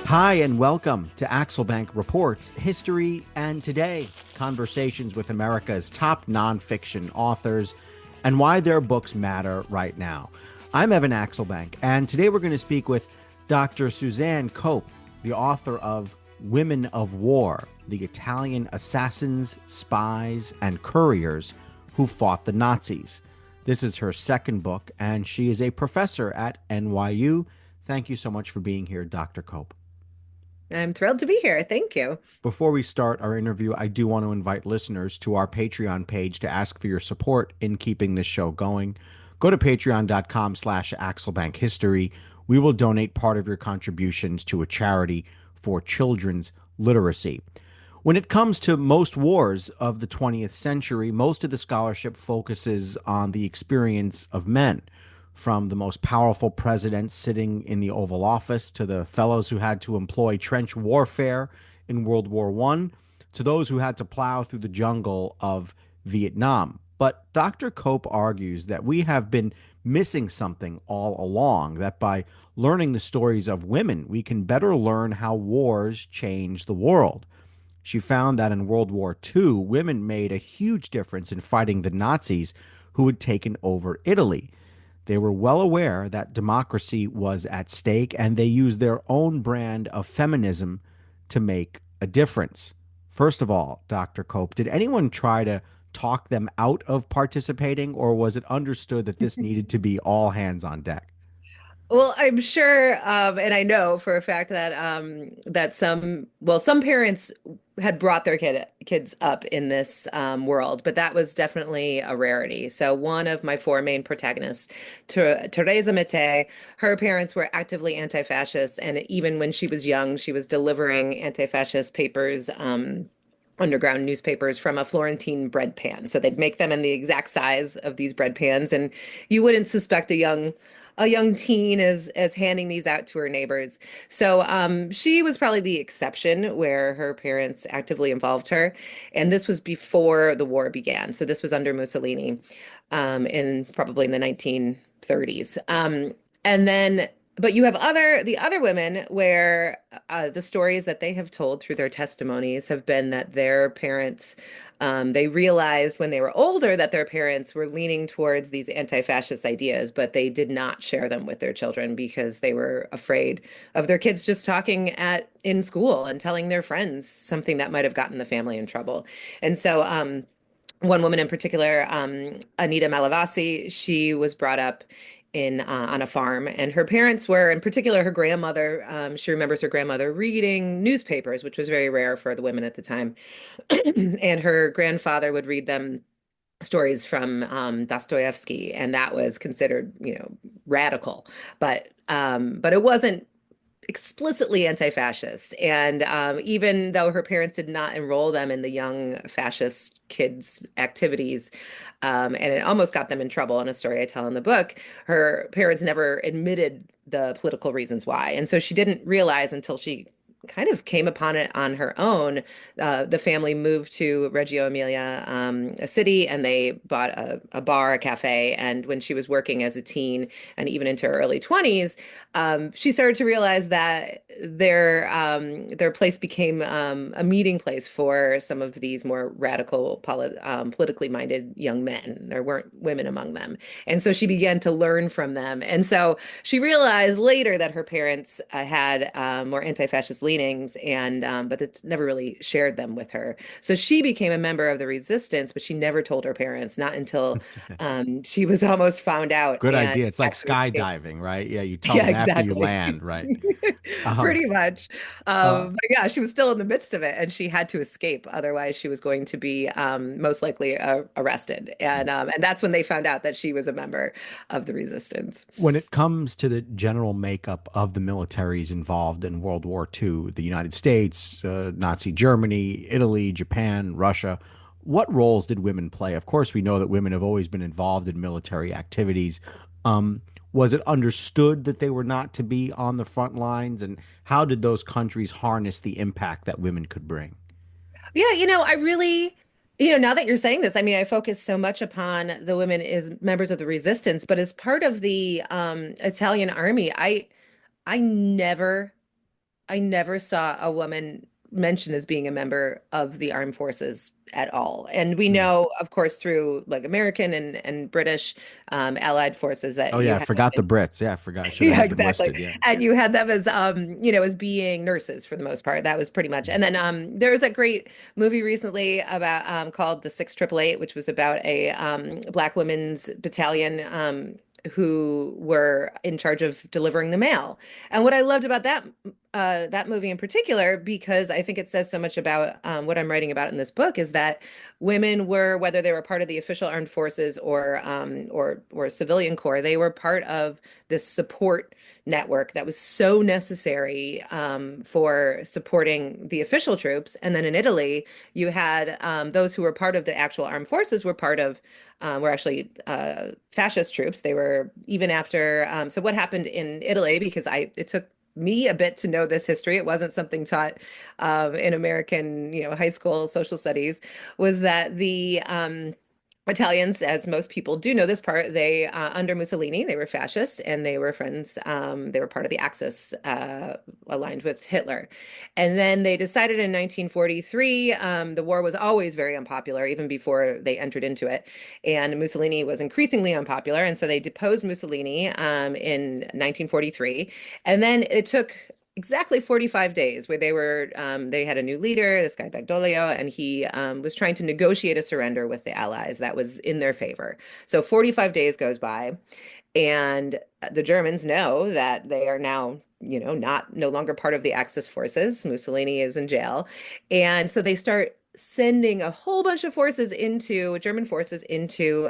Hi, and welcome to Axelbank Reports History and Today, conversations with America's top nonfiction authors and why their books matter right now. I'm Evan Axelbank, and today we're going to speak with Dr. Suzanne Cope, the author of Women of War, the Italian assassins, spies, and couriers who fought the Nazis. This is her second book, and she is a professor at NYU. Thank you so much for being here, Dr. Cope. I'm thrilled to be here. Thank you. Before we start our interview, I do want to invite listeners to our Patreon page to ask for your support in keeping this show going. Go to patreon.com/AxelbankHistory. We will donate part of your contributions to a charity for children's literacy. When it comes to most wars of the 20th century, most of the scholarship focuses on the experience of men, from the most powerful presidents sitting in the Oval Office to the fellows who had to employ trench warfare in World War I to those who had to plow through the jungle of Vietnam. But Dr. Cope argues that we have been missing something all along, that by learning the stories of women, we can better learn how wars change the world. She found that in World War II, women made a huge difference in fighting the Nazis who had taken over Italy. They were well aware that democracy was at stake, and they used their own brand of feminism to make a difference. First of all, Dr. Cope, did anyone try to talk them out of participating, or was it understood that this needed to be all hands on deck? Well, I'm sure, and I know for a fact that some parents had brought their kids up in this world, but that was definitely a rarity. So one of my four main protagonists, Teresa Mattei, her parents were actively anti-fascist, and even when she was young, she was delivering anti-fascist papers. Underground newspapers from a Florentine bread pan. So they'd make them in the exact size of these bread pans, and you wouldn't suspect a young teen as handing these out to her neighbors. So she was probably the exception where her parents actively involved her, and this was before the war began. So this was under Mussolini, in probably in the 1930s. And then but you have the other women where the stories that they have told through their testimonies have been that their parents, they realized when they were older that their parents were leaning towards these anti-fascist ideas, but they did not share them with their children because they were afraid of their kids just talking in school and telling their friends something that might have gotten the family in trouble. And so one woman in particular, Anita Malavasi, she was brought up in on a farm, and her parents were, in particular, her grandmother. She remembers her grandmother reading newspapers, which was very rare for the women at the time, and her grandfather would read them stories from Dostoevsky, and that was considered, radical, but it wasn't explicitly anti-fascist. And even though her parents did not enroll them in the young fascist kids' activities, and it almost got them in trouble in a story I tell in the book, her parents never admitted the political reasons why. And so she didn't realize until she kind of came upon it on her own. The family moved to Reggio Emilia, a city, and they bought a bar, a cafe. And when she was working as a teen and even into her early 20s, she started to realize that their place became a meeting place for some of these more radical, politically minded young men. There weren't women among them. And so she began to learn from them. And so she realized later that her parents had more anti-fascist leanings, and but it never really shared them with her. So she became a member of the resistance, but she never told her parents, not until she was almost found out Good and idea. It's like had to escape. skydiving, right? Yeah, you tell Yeah, them after you exactly. land, right? Um, Pretty much. uh, But yeah, she was still in the midst of it, and she had to escape. Otherwise, she was going to be most likely arrested. And that's when they found out that she was a member of the resistance. when it comes to the general makeup of the militaries involved in World War II, the United States, Nazi Germany, Italy, Japan, Russia, what roles did women play? Of course, we know that women have always been involved in military activities. Um, was it understood that they were not to be on the front lines? And how did those countries harness the impact that women could bring? Yeah, I really, now that you're saying this, I mean, I focus so much upon the women as members of the resistance, but as part of the Italian army, I never I never saw a woman mentioned as being a member of the armed forces at all. And we Hmm. know, of course, through like American and British allied forces that Oh you yeah, I had forgot the women. Brits. Yeah, I forgot. I should have Yeah, had them exactly. listed. Yeah. And you had them as as being nurses for the most part. That was pretty much. And then there was a great movie recently about called The 688, which was about a black women's battalion who were in charge of delivering the mail. And what I loved about that movie in particular, because I think it says so much about what I'm writing about in this book, is that women were, whether they were part of the official armed forces or civilian corps, they were part of this support network that was so necessary for supporting the official troops. And then in Italy, you had those who were part of the actual armed forces were actually fascist troops. They were even after. So what happened in Italy? Because it took me a bit to know this history. It wasn't something taught in American, high school social studies. Was that the Italians, as most people do know this part, they under Mussolini, they were fascist and they were friends. They were part of the Axis, aligned with Hitler. And then they decided in 1943, the war was always very unpopular, even before they entered into it. And Mussolini was increasingly unpopular. And so they deposed Mussolini in 1943. And then it took exactly 45 days where they had a new leader, this guy Bagliolo, and he was trying to negotiate a surrender with the Allies that was in their favor. So 45 days goes by, and the Germans know that they are now, not no longer part of the Axis forces. Mussolini is in jail. And so they start sending a whole bunch of forces German forces into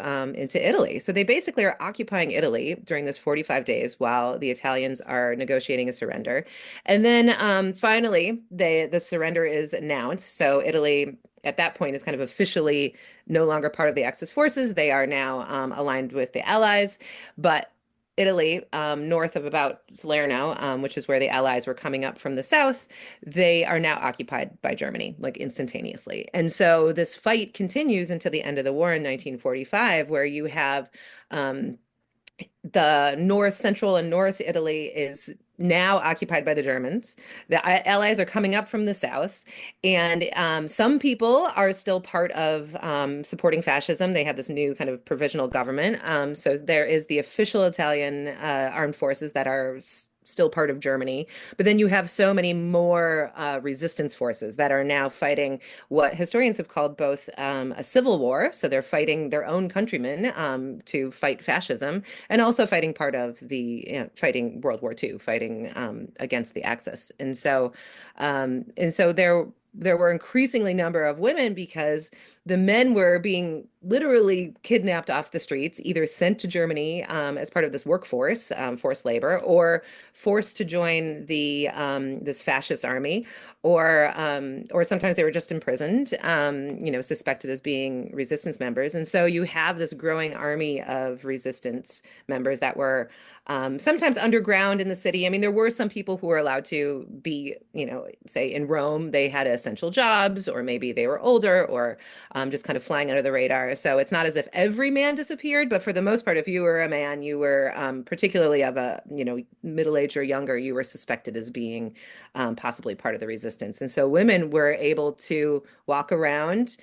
Italy. So they basically are occupying Italy during this 45 days while the Italians are negotiating a surrender. And then finally the surrender is announced. So Italy at that point is kind of officially no longer part of the Axis forces. They are now aligned with the Allies. But Italy, north of about Salerno, which is where the Allies were coming up from the south, they are now occupied by Germany, like instantaneously. And so this fight continues until the end of the war in 1945, where you have um, the north, central, and north Italy is now occupied by the Germans. The Allies are coming up from the south, and some people are still part of supporting fascism. They have this new kind of provisional government. So there is the official Italian armed forces that are still part of Germany. But then you have so many more resistance forces that are now fighting what historians have called both a civil war. So they're fighting their own countrymen to fight fascism, and also fighting part of fighting World War II, fighting against the Axis. And so there were increasingly number of women because the men were being literally kidnapped off the streets, either sent to Germany as part of this workforce, forced labor, or forced to join this fascist army, or sometimes they were just imprisoned, suspected as being resistance members. And so you have this growing army of resistance members that were sometimes underground in the city. I mean, there were some people who were allowed to be, say in Rome, they had essential jobs, or maybe they were older, or just kind of flying under the radar. So it's not as if every man disappeared, but for the most part, if you were a man, you were particularly of a, middle age or younger, you were suspected as being possibly part of the resistance. And so women were able to walk around.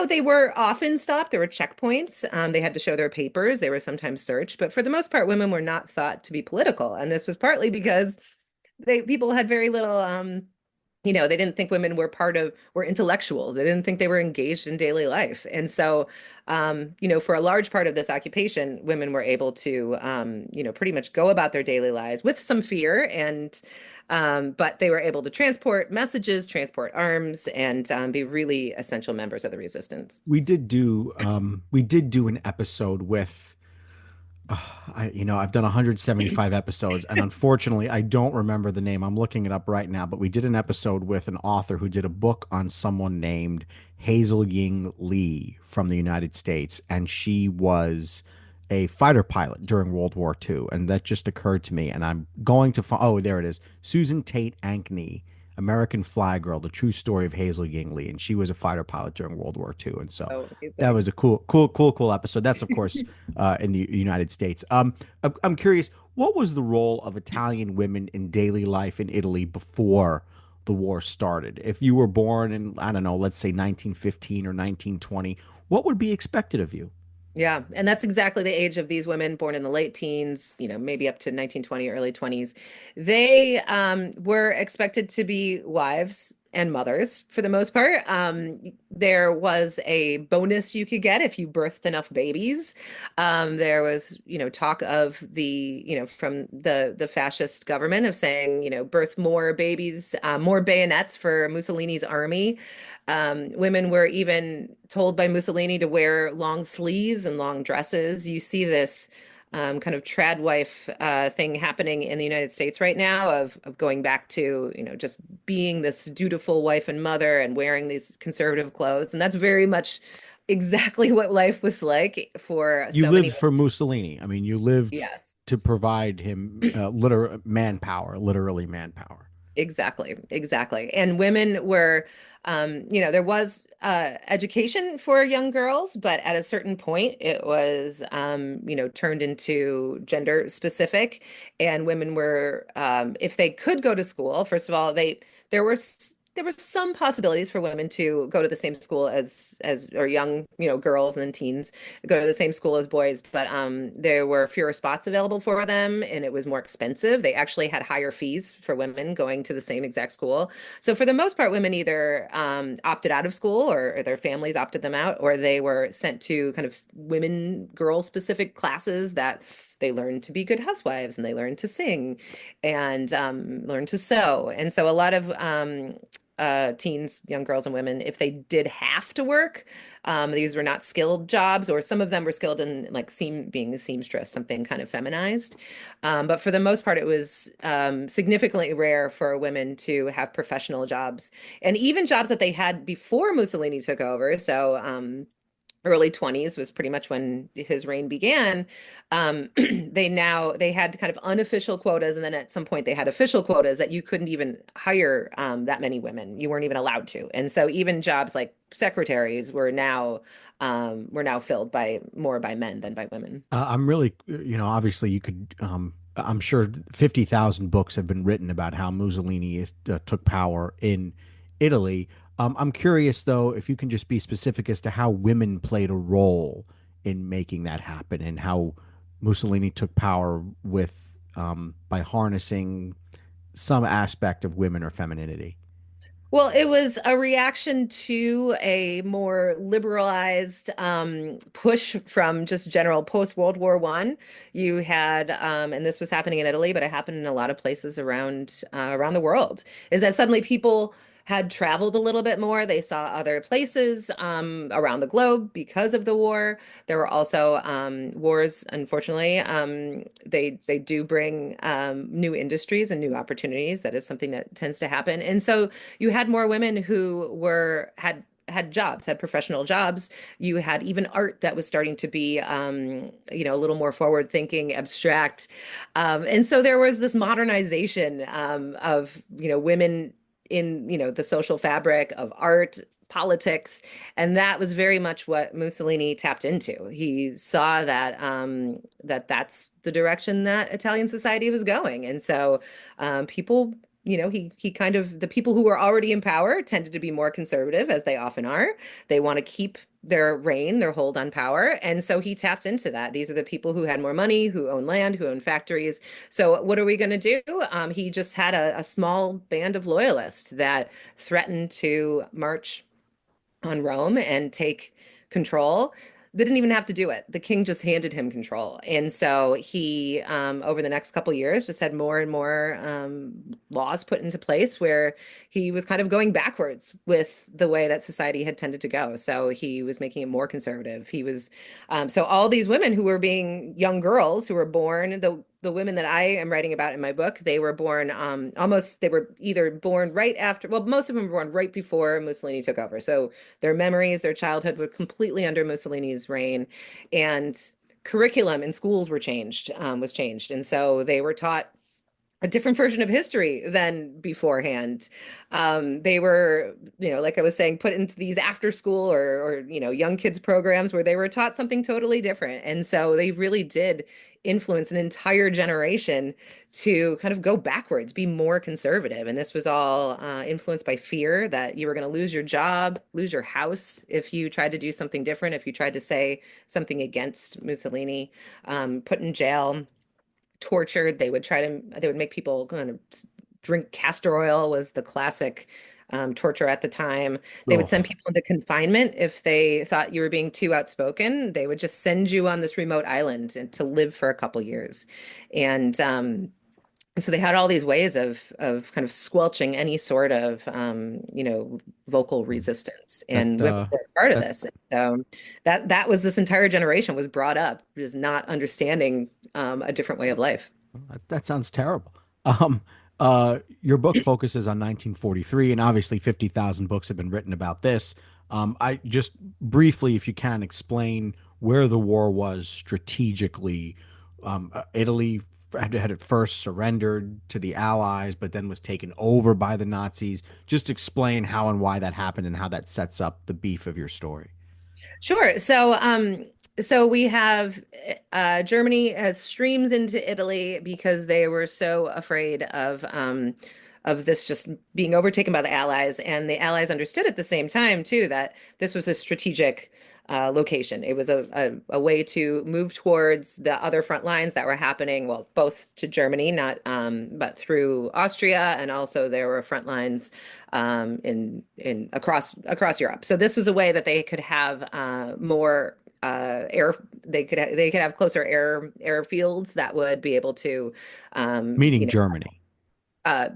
They were often stopped. There were checkpoints. They had to show their papers. They were sometimes searched, but for the most part, women were not thought to be political. And this was partly because people had very little they didn't think women were intellectuals. They didn't think they were engaged in daily life. And so, for a large part of this occupation, women were able to, pretty much go about their daily lives with some fear, but they were able to transport messages, transport arms, and be really essential members of the resistance. We did do an episode with I've done 175 episodes, and unfortunately, I don't remember the name. I'm looking it up right now, but we did an episode with an author who did a book on someone named Hazel Ying Lee from the United States, and she was a fighter pilot during World War II, and that just occurred to me, and I'm going to find. Oh, there it is. Susan Tate Ankney, American Flag Girl: The True Story of Hazel Ying Lee, and she was a fighter pilot during World War II, and so Oh, that amazing. was a cool episode. That's of course in the United States. I'm curious. What was the role of Italian women in daily life in Italy before the war started? If you were born in, I don't know, let's say 1915 or 1920, what would be expected of you? Yeah, and that's exactly the age of these women born in the late teens, maybe up to 1920, early 20s. They were expected to be wives and mothers for the most part. There was a bonus you could get if you birthed enough babies. There was, talk of from the fascist government of saying, birth more babies, more bayonets for Mussolini's army. Women were even told by Mussolini to wear long sleeves and long dresses. You see this kind of trad wife thing happening in the United States right now of going back to, just being this dutiful wife and mother and wearing these conservative clothes. And that's very much exactly what life was like for You so many lived women. for Mussolini. I mean, you lived Yes. to provide him manpower, literally manpower. Exactly, exactly. And women were, there was education for young girls, but at a certain point, it was, turned into gender specific. And women were, if they could go to school, first of all, there were there were some possibilities for women to go to the same school as or young, girls and then teens go to the same school as boys, but there were fewer spots available for them and it was more expensive. They actually had higher fees for women going to the same exact school. So for the most part, women either opted out of school or their families opted them out, or they were sent to kind of women, girl specific classes that they learned to be good housewives and they learned to sing and learned to sew. And so a lot of teens, young girls and women, if they did have to work, these were not skilled jobs, or some of them were skilled in like being a seamstress, something kind of feminized. But for the most part, it was significantly rare for women to have professional jobs, and even jobs that they had before Mussolini took over. So early 20s was pretty much when his reign began. They had kind of unofficial quotas, and then at some point they had official quotas that you couldn't even hire that many women. You weren't even allowed to. And so even jobs like secretaries were now filled by more by men than by women. I'm really, obviously you could, I'm sure 50,000 books have been written about how took power in Italy. I'm curious, though, if you can just be specific as to how women played a role in making that happen and how Mussolini took power by harnessing some aspect of women or femininity. Well, it was a reaction to a more liberalized push from just general post-World War One. You had, and this was happening in Italy, but it happened in a lot of places around the world, is that suddenly people had traveled a little bit more. They saw other places around the globe because of the war. There were also wars, unfortunately. They do bring new industries and new opportunities. That is something that tends to happen. And so you had more women who had jobs, had professional jobs. You had even art that was starting to be, a little more forward thinking, abstract. And so there was this modernization of, women in, the social fabric of art, politics, and that was very much what Mussolini tapped into. He saw that's the direction that Italian society was going, and so people he kind of the people who were already in power tended to be more conservative, as they often are. They want to keep their reign, their hold on power. And so he tapped into that. These are the people who had more money, who own land, who own factories. So what are we going to do? He just had a small band of loyalists that threatened to march on Rome and take control. They didn't even have to do it. The king just handed him control. And so he, over the next couple of years, just had more and more laws put into place where he was kind of going backwards with the way that society had tended to go. So he was making it more conservative. So all these women who were being young girls who were born, the women that I am writing about in my book, they were born they were either born right after, well, most of them were born right before Mussolini took over. So their memories, their childhood were completely under Mussolini's reign, and curriculum in schools was changed, and so they were taught a different version of history than beforehand. They were, like I was saying, put into these after school or young kids programs where they were taught something totally different. And so they really did influence an entire generation to kind of go backwards, be more conservative. And this was all influenced by fear that you were going to lose your job, lose your house if you tried to do something different, if you tried to say something against Mussolini, put in jail, tortured. They would make people kind of drink castor oil was the classic torture at the time. They would send Oh, people into confinement if they thought you were being too outspoken. They would just send you on this remote island and to live for a couple years. And so they had all these ways of kind of squelching any sort of vocal resistance, that and women were a part of that this. So that was this entire generation was brought up just not understanding a different way of life. that sounds terrible. Your book focuses on 1943, and obviously 50,000 books have been written about this. I just briefly, if you can, explain where the war was strategically. Italy had at first surrendered to the Allies, but then was taken over by the Nazis. Just explain how and why that happened and how that sets up the beef of your story. Sure. So we have Germany has streams into Italy because they were so afraid of this just being overtaken by the Allies, and the Allies understood at the same time too that this was a strategic location. It was a way to move towards the other front lines that were happening, well, both to Germany, not but through Austria, and also there were front lines in across Europe. So this was a way that they could have more air. They could have closer airfields that would be able to, Meaning you know, Germany. uh,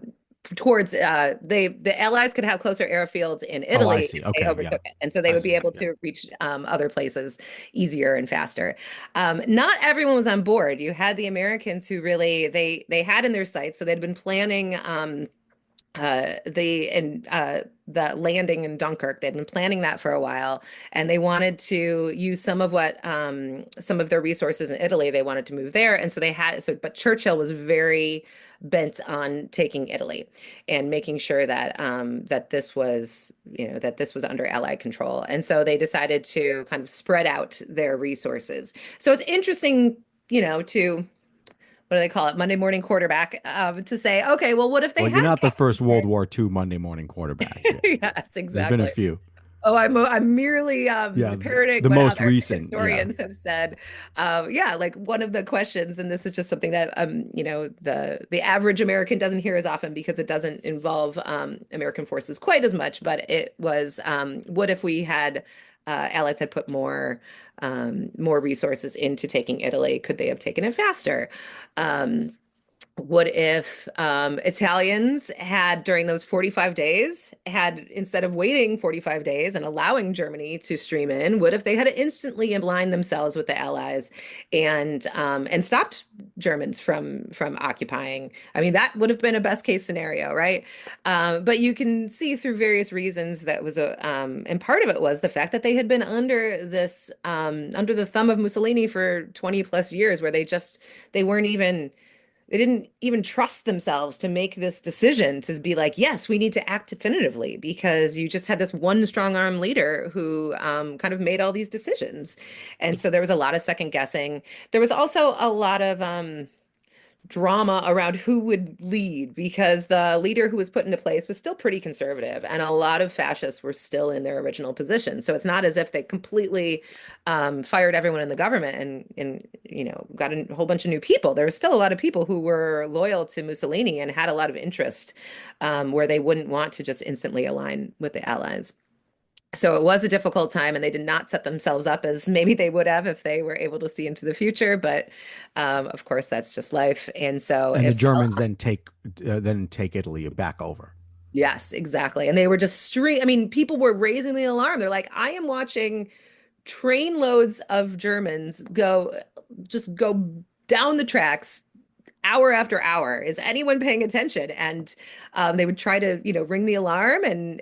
towards the Allies could have closer airfields in Oh, I Italy see. if they Okay, yeah, overtook it, and so they I would be see. able Yeah. to reach other places easier and faster. Not everyone was on board. You had the Americans who really they had in their sights, so they'd been planning the landing in Dunkirk. They'd been planning that for a while, and they wanted to use some of their resources in Italy. They wanted to move there, and so they had but Churchill was very bent on taking Italy and making sure that this was under Allied control. And so they decided to kind of spread out their resources. So it's interesting, to what do they call it? Monday morning quarterback, to say, okay, well, what if they Well, you're had not the first World kept War II Monday morning quarterback. Yeah. it? Yes, There's been a exactly. few. Oh, I'm merely Yeah, parroting the what most other recent. Yeah. historians have said. Yeah, like one of the questions, and this is just something that the average American doesn't hear as often because it doesn't involve American forces quite as much. But it was, what if we had Allies had put more resources into taking Italy? Could they have taken it faster? What if Italians had, during those 45 days, had, instead of waiting 45 days and allowing Germany to stream in, what if they had instantly aligned themselves with the Allies and stopped Germans from occupying? I mean, that would have been a best case scenario, right? But you can see through various reasons that was and part of it was the fact that they had been under the thumb of Mussolini for 20 plus years, where they weren't even they didn't even trust themselves to make this decision to be like, yes, we need to act definitively, because you just had this one strong arm leader who kind of made all these decisions. And so there was a lot of second guessing. There was also a lot of drama around who would lead, because the leader who was put into place was still pretty conservative, and a lot of fascists were still in their original position. So it's not as if they completely fired everyone in the government and got a whole bunch of new people. There was still a lot of people who were loyal to Mussolini and had a lot of interest, where they wouldn't want to just instantly align with the Allies. So it was a difficult time, and they did not set themselves up as maybe they would have if they were able to see into the future. But of course, that's just life. And so And the if Germans then take Italy back over. yes, exactly. And they were just I mean, people were raising the alarm. They're like, I am watching trainloads of Germans go down the tracks hour after hour. Is anyone paying attention? And they would try to, ring the alarm, and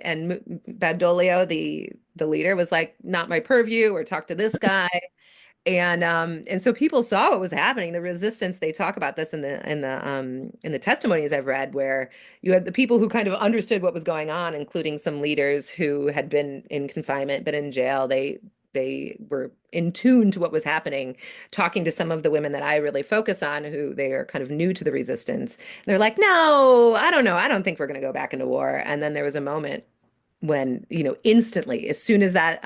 Badoglio, the leader, was like, not my purview, or talk to this guy. And so people saw what was happening. The resistance, they talk about this in the testimonies I've read, where you had the people who kind of understood what was going on, including some leaders who had been in confinement, been in jail. They were in tune to what was happening, talking to some of the women that I really focus on, who they are kind of new to the resistance. They're like, no, I don't know. I don't think we're going to go back into war. And then there was a moment when, instantly, as soon as that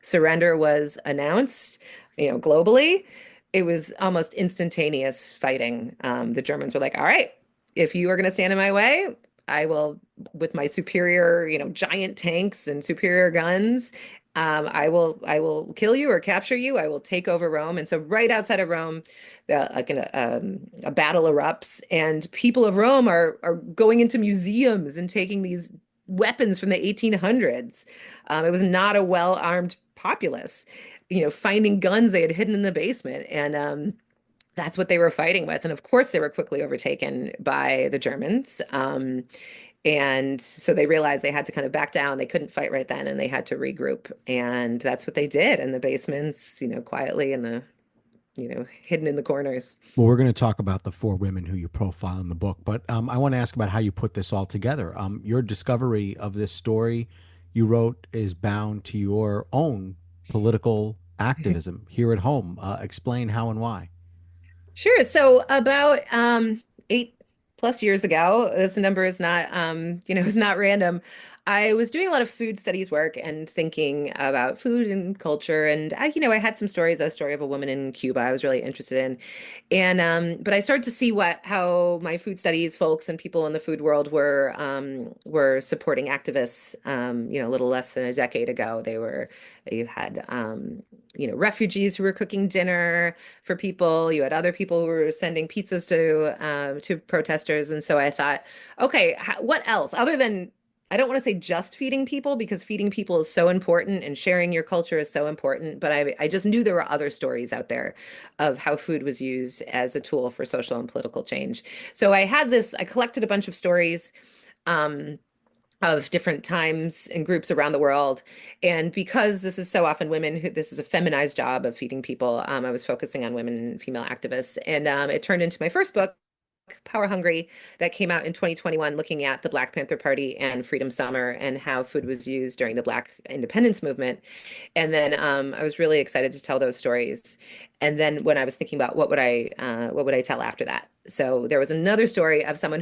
surrender was announced, globally, it was almost instantaneous fighting. The Germans were like, all right, if you are going to stand in my way, I will, with my superior, giant tanks and superior guns, I will kill you or capture you. I will take over Rome. And so right outside of Rome, a battle erupts, and people of Rome are going into museums and taking these weapons from the 1800s. It was not a well-armed populace, finding guns they had hidden in the basement. And that's what they were fighting with. And of course, they were quickly overtaken by the Germans. And so they realized they had to kind of back down. They couldn't fight right then, and they had to regroup. And that's what they did in the basements, quietly in the, hidden in the corners. Well, we're going to talk about the four women who you profile in the book, but I want to ask about how you put this all together. Your discovery of this story you wrote is bound to your own political activism here at home. Explain how and why. Sure. So about 8+ years ago, this number is not is not random. I was doing a lot of food studies work and thinking about food and culture, and I had some stories. A story of a woman in Cuba I was really interested in, and but I started to see how my food studies folks and people in the food world were supporting activists. A little less than a decade ago, you had refugees who were cooking dinner for people. You had other people who were sending pizzas to protesters. And so I thought, okay, what else other than, I don't want to say just feeding people, because feeding people is so important and sharing your culture is so important. But I just knew there were other stories out there of how food was used as a tool for social and political change. So I collected a bunch of stories. Of different times and groups around the world. And because this is so often women this is a feminized job of feeding people, I was focusing on women and female activists. And it turned into my first book, Power Hungry, that came out in 2021, looking at the Black Panther Party and Freedom Summer and how food was used during the Black independence movement. And then I was really excited to tell those stories. And then when I was thinking about what would I tell after that? So there was another story of someone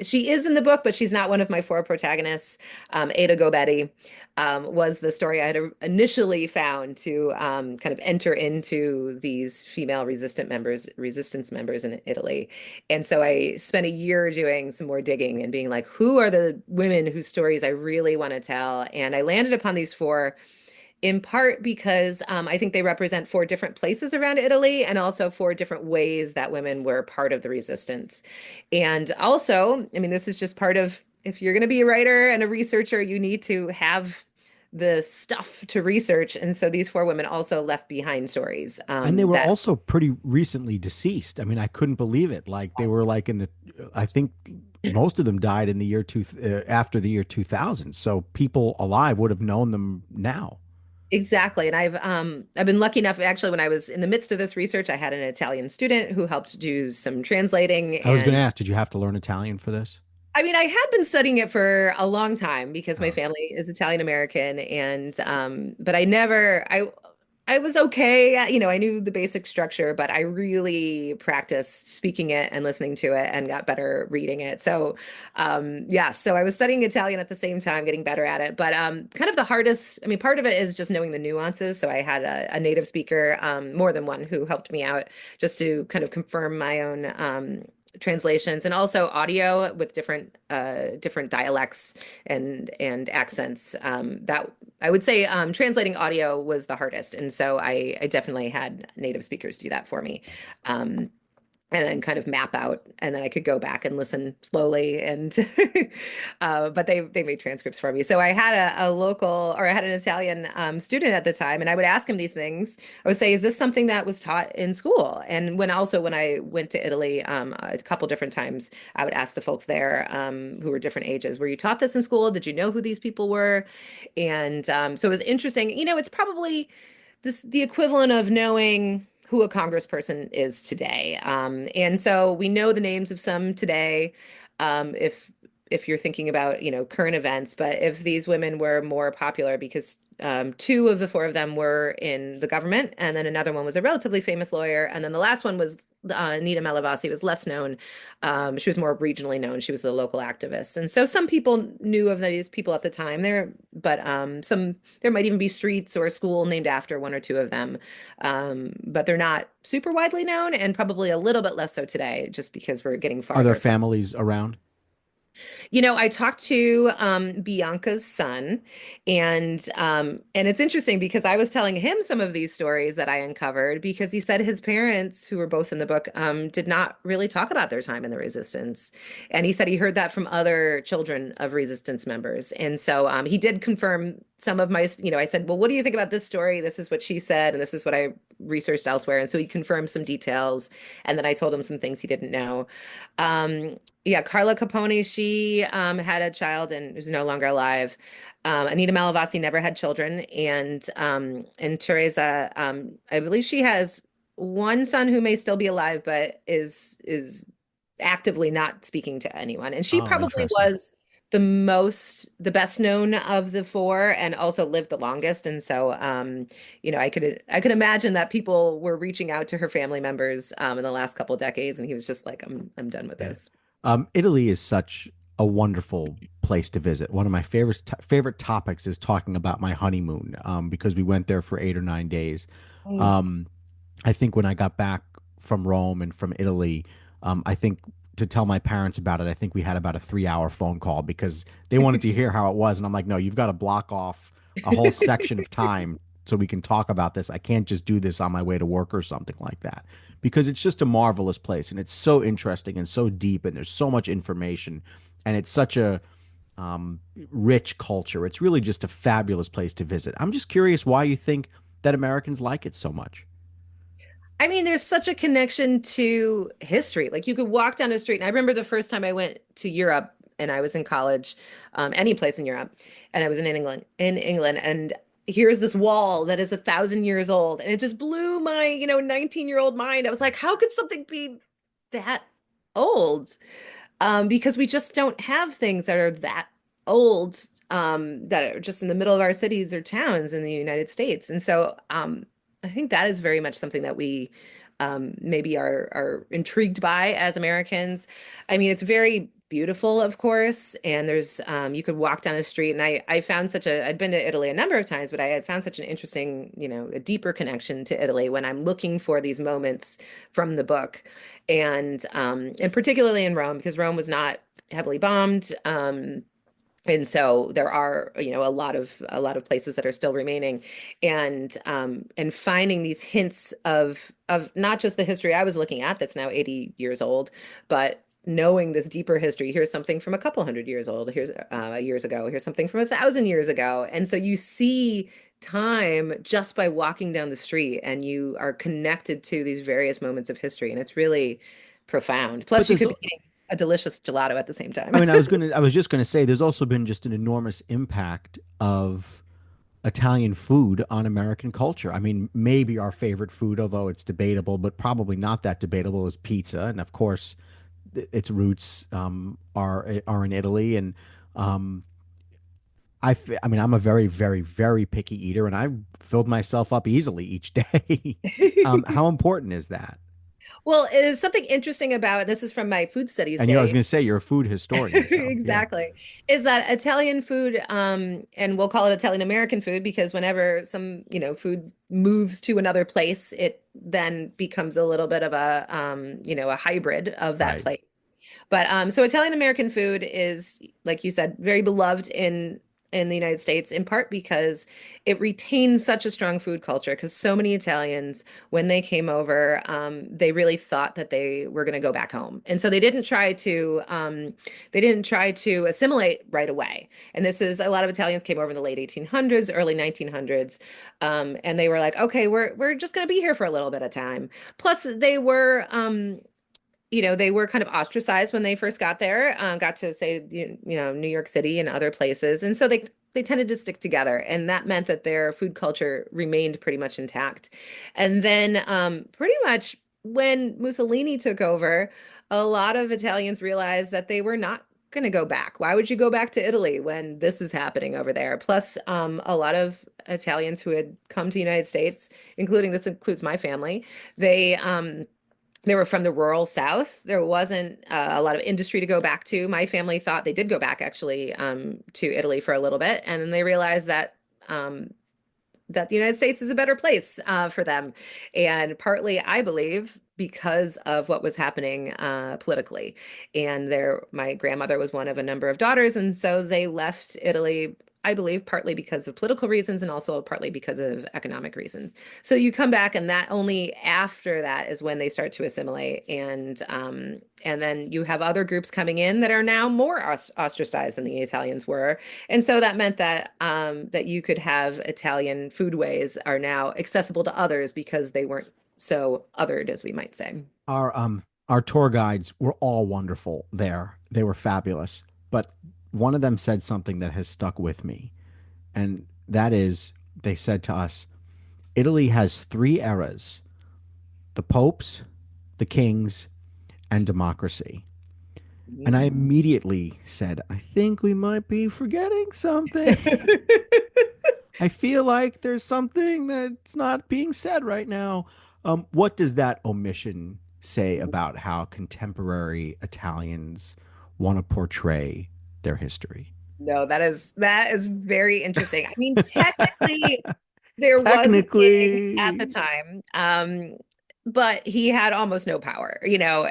she is in the book, but she's not one of my four protagonists. Ada Gobetti was the story I had initially found to kind of enter into these female resistance members in Italy. And so I spent a year doing some more digging and being like, who are the women whose stories I really want to tell? And I landed upon these four, in part because I think they represent four different places around Italy, and also four different ways that women were part of the resistance. And also, I mean, this is just part of, if you're going to be a writer and a researcher, you need to have the stuff to research. And so these four women also left behind stories And they were that also pretty recently deceased. I mean, I couldn't believe it. Like they were like I think most of them died in the after the year 2000. So people alive would have known them now. exactly. And I've been lucky enough, actually, when I was in the midst of this research, I had an Italian student who helped do some translating. I was going to And ask, did you have to learn Italian for this? I mean, I had been studying it for a long time because my Oh. family is Italian American, and but I was okay. I knew the basic structure, but I really practiced speaking it and listening to it and got better reading it. So yeah, so I was studying Italian at the same time, getting better at it. But kind of the hardest, I mean, part of it is just knowing the nuances. So I had a native speaker, more than one, who helped me out just to kind of confirm my own translations, and also audio with different dialects and accents. That I would say translating audio was the hardest, and so I definitely had native speakers do that for me. Um, and then kind of map out, and then I could go back and listen slowly. And but they made transcripts for me. So I had I had an Italian student at the time, and I would ask him these things. I would say, is this something that was taught in school? And when I went to Italy a couple different times, I would ask the folks there who were different ages, were you taught this in school? Did you know who these people were? And so it was interesting. It's probably the equivalent of knowing who a congressperson is today. And so we know the names of some today, if you're thinking about, current events, but if these women were more popular because two of the four of them were in the government, and then another one was a relatively famous lawyer, and then the last one was Anita Malavasi, was less known. She was more regionally known. She was a local activist, and so some people knew of these people at the time. But some there might even be streets or a school named after one or two of them, but they're not super widely known, and probably a little bit less so today, just because we're getting Are there farther from. families around? I talked to Bianca's son, and it's interesting because I was telling him some of these stories that I uncovered because he said his parents, who were both in the book, did not really talk about their time in the resistance, and he said he heard that from other children of resistance members, and so he did confirm some of my, I said, well, what do you think about this story? This is what she said, and this is what I researched elsewhere, and so he confirmed some details, and then I told him some things he didn't know. Yeah, Carla Capponi, she had a child and is no longer alive. Anita Malavasi never had children, and Teresa, I believe she has one son who may still be alive, but is actively not speaking to anyone. And she Oh, probably interesting. was the best known of the four, and also lived the longest. And so, I could imagine that people were reaching out to her family members in the last couple of decades, and he was just like, I'm done with Yeah. this. Italy is such a wonderful place to visit. One of my favorite topics is talking about my honeymoon, because we went there for 8 or 9 days. Mm. Um, I think when I got back from Rome and from Italy, I think to tell my parents about it, I think we had about a 3 hour phone call because they wanted to hear how it was. And I'm like, no, you've got to block off a whole section of time so we can talk about this. I can't just do this on my way to work or something like that because it's just a marvelous place and it's so interesting and so deep and there's so much information and it's such a um, rich culture. It's really just a fabulous place to visit. I'm just curious why you think that Americans like it so much. I mean, there's such a connection to history. Like you could walk down the street, and I remember the first time I went to Europe, and I was in college, any place in Europe, and I was in England, and here's this wall that is 1,000 years old, and it just blew my, 19-year-old mind. I was like, how could something be that old? Because we just don't have things that are that old, that are just in the middle of our cities or towns in the United States. And so I think that is very much something that we maybe are intrigued by as Americans. I mean, it's very beautiful, of course, and there's you could walk down the street, and I found I'd been to Italy a number of times, but I had found such an interesting, a deeper connection to Italy when I'm looking for these moments from the book, and particularly in Rome because Rome was not heavily bombed. And so there are, a lot of places that are still remaining, and finding these hints of not just the history I was looking at that's now 80 years old, but knowing this deeper history. Here's something from a couple hundred years old. Here's years ago. Here's something from 1,000 years ago. And so you see time just by walking down the street, and you are connected to these various moments of history, and it's really profound. But Plus, you there's could be eating a delicious gelato at the same time. I mean, I was just gonna say, there's also been just an enormous impact of Italian food on American culture. I mean, maybe our favorite food, although it's debatable, but probably not that debatable, is pizza, and of course, its roots are in Italy. And um, I mean, I'm a very, very, very picky eater, and I filled myself up easily each day. How important is that? Well, it is something interesting about, this is from my food studies And I was days. going to say you're a food historian, so yeah, Exactly. Is that Italian food, and we'll call it Italian American food because whenever some, food moves to another place, it then becomes a little bit of a hybrid of that right. place. But so Italian American food is, like you said, very beloved in the United States, in part because it retains such a strong food culture. Because so many Italians, when they came over, they really thought that they were going to go back home, and so they didn't try to assimilate right away. And this is a lot of Italians came over in the late 1800s, early 1900s, and they were like, okay, we're just going to be here for a little bit of time. Plus, they were kind of ostracized when they first got there, got to say, New York City and other places. And so they they tended to stick together, and that meant that their food culture remained pretty much intact. And then, pretty much when Mussolini took over, a lot of Italians realized that they were not going to go back. Why would you go back to Italy when this is happening over there? Plus, a lot of Italians who had come to the United States, including this includes my family, they they were from the rural South. There wasn't a lot of industry to go back to. My family thought they did go back actually to Italy for a little bit, and then they realized that that the United States is a better place for them, and partly, I believe, because of what was happening politically. And my grandmother was one of a number of daughters, and so they left Italy. I believe partly because of political reasons and also partly because of economic reasons. So you come back, and that only after that is when they start to assimilate, and then you have other groups coming in that are now more ostracized than the Italians were, and so that meant that that you could have Italian foodways are now accessible to others because they weren't so othered, as we might say. Our tour guides were all wonderful there. They were fabulous. But one of them said something that has stuck with me. And that is, they said to us, Italy has three eras: the popes, the kings, and democracy. And I Mm. immediately said, I think we might be forgetting something. I feel like there's something that's not being said right now. What does that omission say about how contemporary Italians want to portray their history? No, that is very interesting. I mean, technically, there was a king at the Technically, time, but he had almost no power,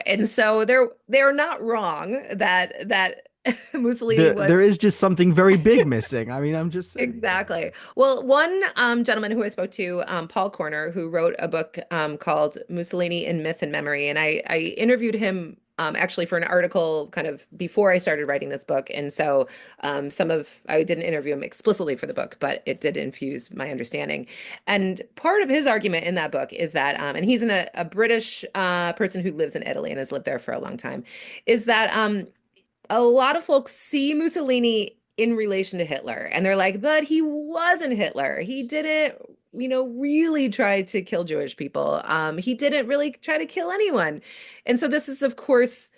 and so they're not wrong that Mussolini was. there is just something very big missing. I mean, I'm just saying. Exactly. Well, one gentleman who I spoke to, Paul Corner, who wrote a book called Mussolini in Myth and Memory, and I interviewed him actually for an article kind of before I started writing this book, and so I didn't interview him explicitly for the book, but it did infuse my understanding. And part of his argument in that book is that, and he's a British person who lives in Italy and has lived there for a long time, is that a lot of folks see Mussolini in relation to Hitler, and they're like, but he wasn't Hitler. He didn't, really try to kill Jewish people. He didn't really try to kill anyone. And so this is, of course,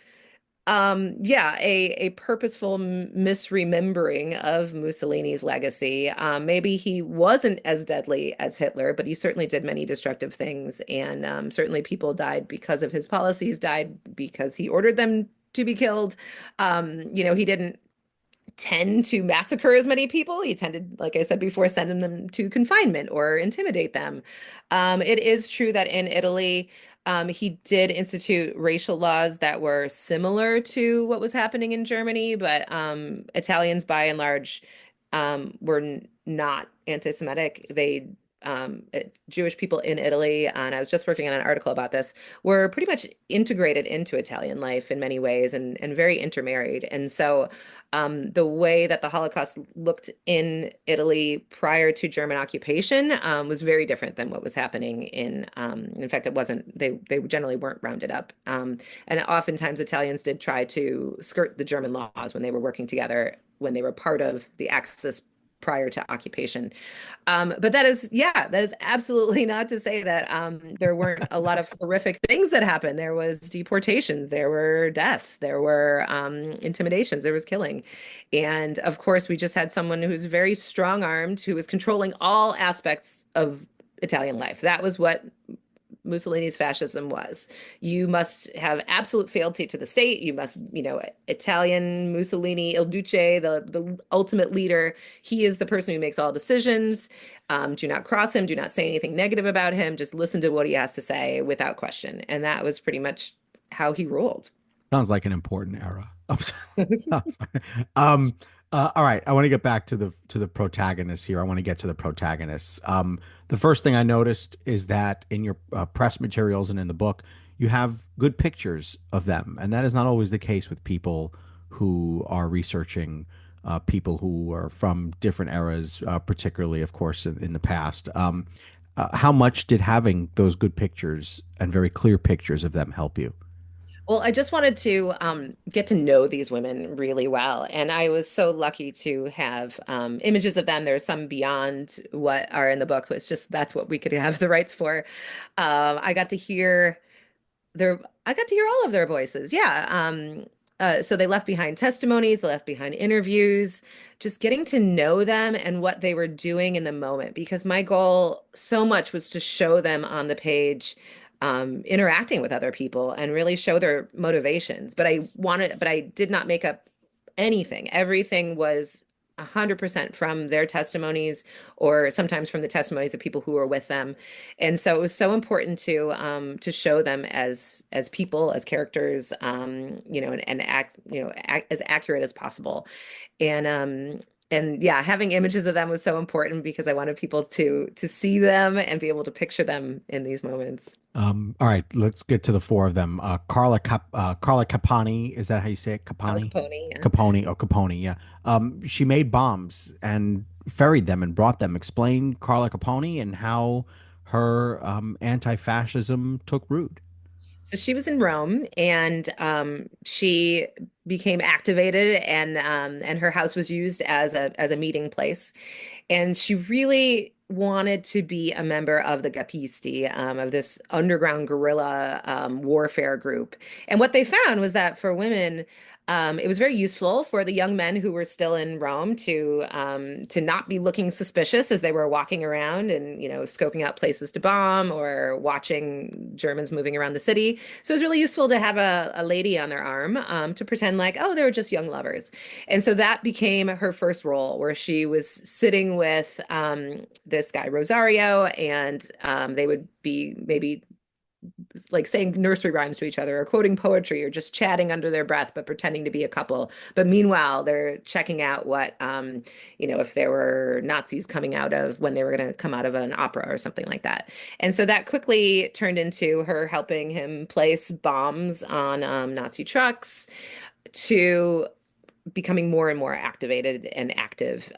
yeah, a purposeful misremembering of Mussolini's legacy. Maybe he wasn't as deadly as Hitler, but he certainly did many destructive things, and certainly people died because of his policies, died because he ordered them to be killed. He didn't tend to massacre as many people. He tended, like I said before, send them to confinement or intimidate them. It is true that in Italy, he did institute racial laws that were similar to what was happening in Germany, but Italians, by and large, were not anti-Semitic. Jewish people in Italy, and I was just working on an article about this, were pretty much integrated into Italian life in many ways, and very intermarried. And so the way that the Holocaust looked in Italy prior to German occupation was very different than what was happening in fact, it wasn't, they generally weren't rounded up. And oftentimes Italians did try to skirt the German laws when they were working together, when they were part of the Axis prior to occupation. But that is absolutely not to say that there weren't a lot of horrific things that happened. There was deportation, there were deaths, there were intimidations, there was killing. And of course, we just had someone who's very strong-armed, who was controlling all aspects of Italian life. That was what Mussolini's fascism was. You must have absolute fealty to the state. You must, Italian Mussolini, Il Duce, the ultimate leader. He is the person who makes all decisions. Do not cross him. Do not say anything negative about him. Just listen to what he has to say without question. And that was pretty much how he ruled. Sounds like an important era. I'm sorry. I'm sorry. All right, I want to get back to the protagonists here. I want to get to the protagonists. The first thing I noticed is that in your press materials and in the book, you have good pictures of them, and that is not always the case with people who are researching people who are from different eras, particularly, of course, in the past. How much did having those good pictures and very clear pictures of them help you? Well, I just wanted to get to know these women really well. And I was so lucky to have images of them. There's some beyond what are in the book, but it's just that's what we could have the rights for. I got to hear I got to hear all of their voices. Yeah. So they left behind testimonies, they left behind interviews, just getting to know them and what they were doing in the moment. Because my goal so much was to show them on the page, interacting with other people and really show their motivations. But I did not make up anything. Everything was 100% from their testimonies or sometimes from the testimonies of people who were with them. And so it was so important to show them as people, as characters, and act, as accurate as possible. And yeah, having images of them was so important because I wanted people to see them and be able to picture them in these moments. All right, let's get to the four of them. Carla Capponi, is that how you say it? Carla Capponi? Capponi, yeah. Caponi, yeah. She made bombs and ferried them and brought them. Explain Carla Capponi and how her anti-fascism took root. So she was in Rome, and she became activated, and her house was used as a meeting place. And she really wanted to be a member of the Gapisti, of this underground guerrilla warfare group. And what they found was that for women, it was very useful for the young men who were still in Rome to not be looking suspicious as they were walking around and scoping out places to bomb or watching Germans moving around the city. So it was really useful to have a lady on their arm to pretend like, oh, they were just young lovers. And so that became her first role, where she was sitting with this guy, Rosario, and they would be maybe like saying nursery rhymes to each other or quoting poetry or just chatting under their breath, but pretending to be a couple. But meanwhile, they're checking out what, if there were Nazis coming out of when they were going to come out of an opera or something like that. And so that quickly turned into her helping him place bombs on Nazi trucks to becoming more and more activated and active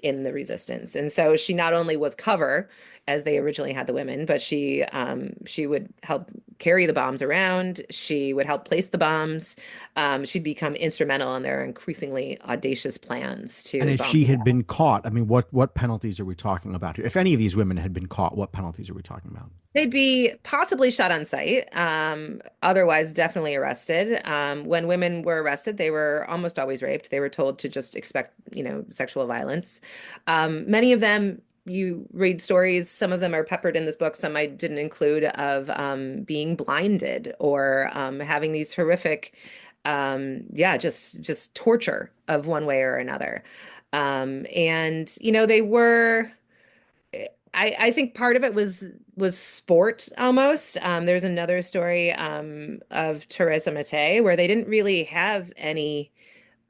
in the resistance. And so she not only was cover, as they originally had the women, but she would help carry the bombs around. She would help place the bombs. She'd become instrumental in their increasingly audacious plans And to if bomb she the had town. been caught, I mean, what penalties are we talking about here? If any of these women had been caught, what penalties are we talking about? They'd be possibly shot on sight, otherwise definitely arrested. When women were arrested, they were almost always raped. They were told to just expect, sexual violence. Many of them, you read stories, some of them are peppered in this book, some I didn't include, of being blinded or having these horrific, yeah, just torture of one way or another. And, they were. I think part of it was sport almost. There's another story of Teresa Mattei where they didn't really have any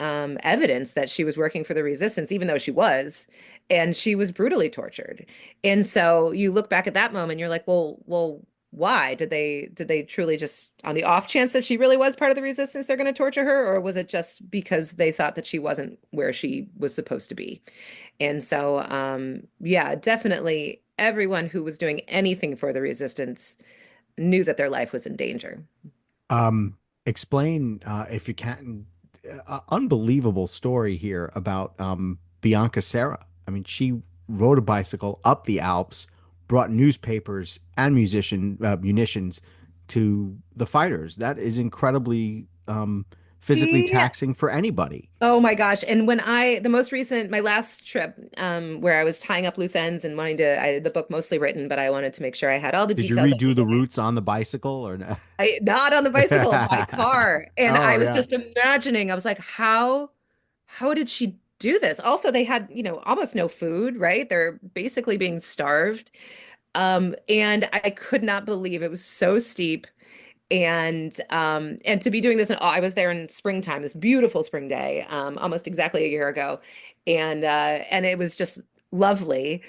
evidence that she was working for the resistance, even though she was, and she was brutally tortured. And so you look back at that moment, you're like, well, why did they truly just on the off chance that she really was part of the resistance, they're going to torture her, or was it just because they thought that she wasn't where she was supposed to be? And so, yeah, definitely everyone who was doing anything for the resistance knew that their life was in danger. Um, Explain, if you can, unbelievable story here about Bianca Serra. I mean, she rode a bicycle up the Alps, brought newspapers and munitions to the fighters. That is incredibly physically Yeah. taxing for anybody. Oh my gosh. And the most recent, my last trip, where I was tying up loose ends and I had the book mostly written, but I wanted to make sure I had all the Did you details I redo the needed. routes on the bicycle or not? Not on the bicycle, in my car. And I Oh was yeah. just imagining, I was like, how did she do this? Also, they had, almost no food, right? They're basically being starved. And I could not believe it was so steep. And to be doing this, I was there in springtime, this beautiful spring day, almost exactly a year ago, and it was just lovely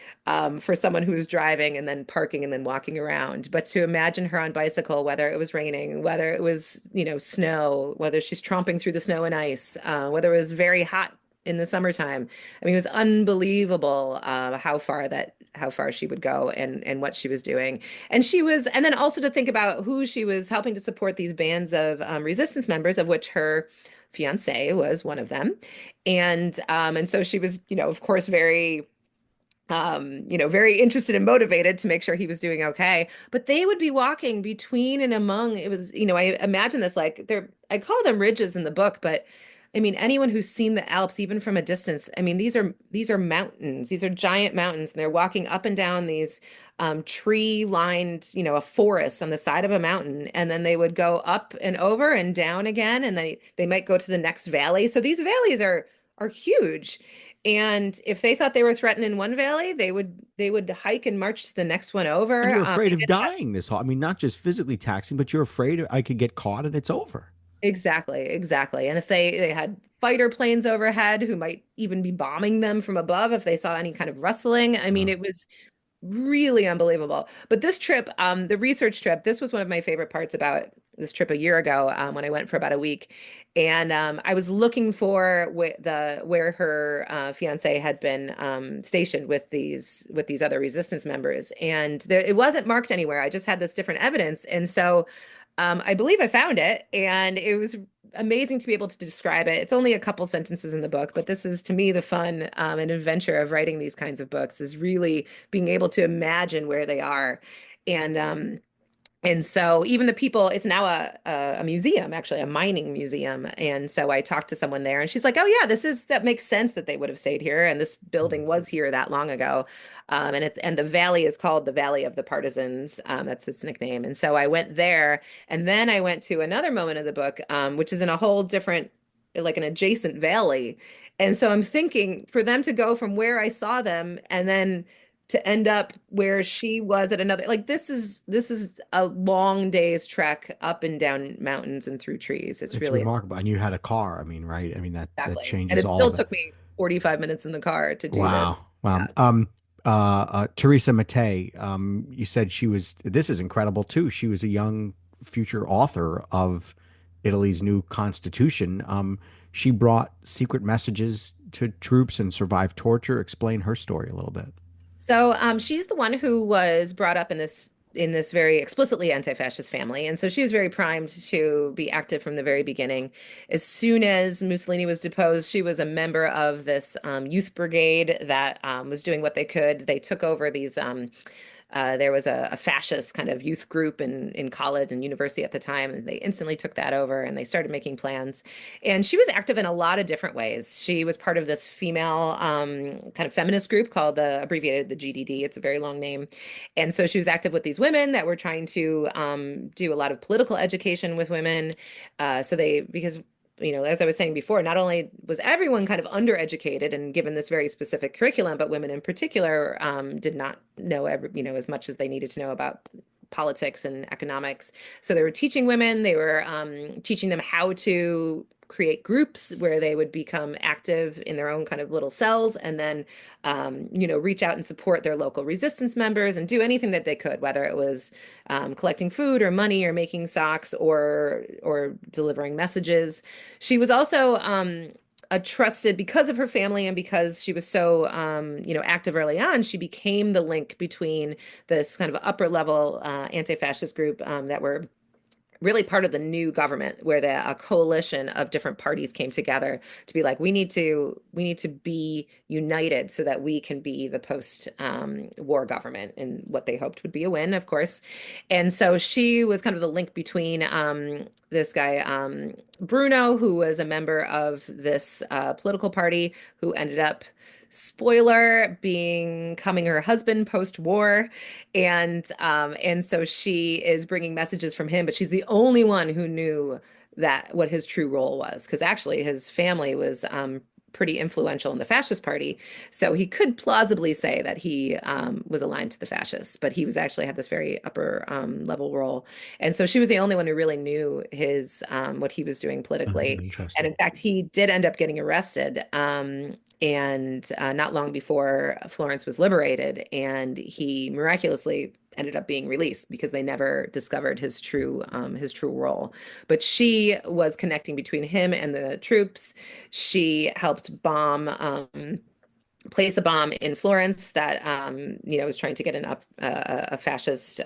for someone who was driving and then parking and then walking around. But to imagine her on bicycle, whether it was raining, whether it was snow, whether she's tromping through the snow and ice, whether it was very hot in the summertime. I mean, it was unbelievable how far how far she would go and what she was doing. And then also to think about who she was helping to support these bands of resistance members, of which her fiance was one of them. And so she was, of course, very interested and motivated to make sure he was doing okay. But they would be walking between and among, it was, I imagine this like I call them ridges in the book, but I mean, anyone who's seen the Alps, even from a distance, I mean, these are mountains. These are giant mountains, and they're walking up and down these tree-lined, a forest on the side of a mountain, and then they would go up and over and down again, and they might go to the next valley. So these valleys are huge. And if they thought they were threatened in one valley, they would hike and march to the next one And over. you're afraid of dying this whole, I mean, not just physically taxing, but you're afraid I could get caught and it's over. Exactly, exactly. And if they had fighter planes overhead who might even be bombing them from above if they saw any kind of rustling, I mean, Uh, it was really unbelievable. But this trip, the research trip, this was one of my favorite parts about this trip a year ago, when I went for about a week. And I was looking for where her fiance had been stationed with these other resistance members, and it wasn't marked anywhere. I just had this different evidence, and so I believe I found it, and it was amazing to be able to describe it. It's only a couple sentences in the book, but this is to me the fun and adventure of writing these kinds of books is really being able to imagine where they are. And so even the people, it's now a museum, actually, a mining museum. And so I talked to someone there and she's like, oh yeah, that makes sense that they would have stayed here. And this building was here that long ago. And the valley is called the Valley of the Partisans. That's its nickname. And so I went there, and then I went to another moment of the book, which is in a whole different, like an adjacent valley. And so I'm thinking for them to go from where I saw them and then to end up where she was at another, like this is a long day's trek up and down mountains and through trees. It's it's really remarkable. And you had a car. I mean, right? I mean, that exactly. And changes it all still of it. took me 45 minutes in the car to do this. Wow. Wow. Yeah. Teresa Mattei, you said this is incredible too. She was a young future author of Italy's new constitution. She brought secret messages to troops and survived torture. Explain her story a little bit. So she's the one who was brought up in this very explicitly anti-fascist family, and so she was very primed to be active from the very beginning. As soon as Mussolini was deposed, she was a member of this youth brigade that was doing what they could. They took over these. There was a fascist kind of youth group in college and university at the time, and they instantly took that over and they started making plans. And she was active in a lot of different ways. She was part of this female kind of feminist group called abbreviated the GDD. It's a very long name. And so she was active with these women that were trying to do a lot of political education with women. Because as I was saying before, not only was everyone kind of undereducated and given this very specific curriculum, but women in particular did not know as much as they needed to know about politics and economics. So they were teaching women, they were teaching them how to create groups where they would become active in their own kind of little cells, and then reach out and support their local resistance members and do anything that they could, whether it was collecting food or money or making socks or delivering messages. She was also a trusted, because of her family and because she was so active early on, she became the link between this kind of upper level anti-fascist group that were really part of the new government, where a coalition of different parties came together to be like, we need to be united so that we can be the post war government, and what they hoped would be a win, of course. And so she was kind of the link between this guy Bruno, who was a member of this political party, who ended up, spoiler, becoming her husband post-war. And so she is bringing messages from him, but she's the only one who knew that what his true role was, because actually his family was pretty influential in the fascist party. So he could plausibly say that he was aligned to the fascists, but he was actually had this very upper level role. And so she was the only one who really knew his what he was doing politically. And Interesting. in fact, he did end up getting arrested. And not long before Florence was liberated, and he miraculously ended up being released because they never discovered his true role. But she was connecting between him and the troops. She helped bomb place a bomb in Florence that was trying to get a fascist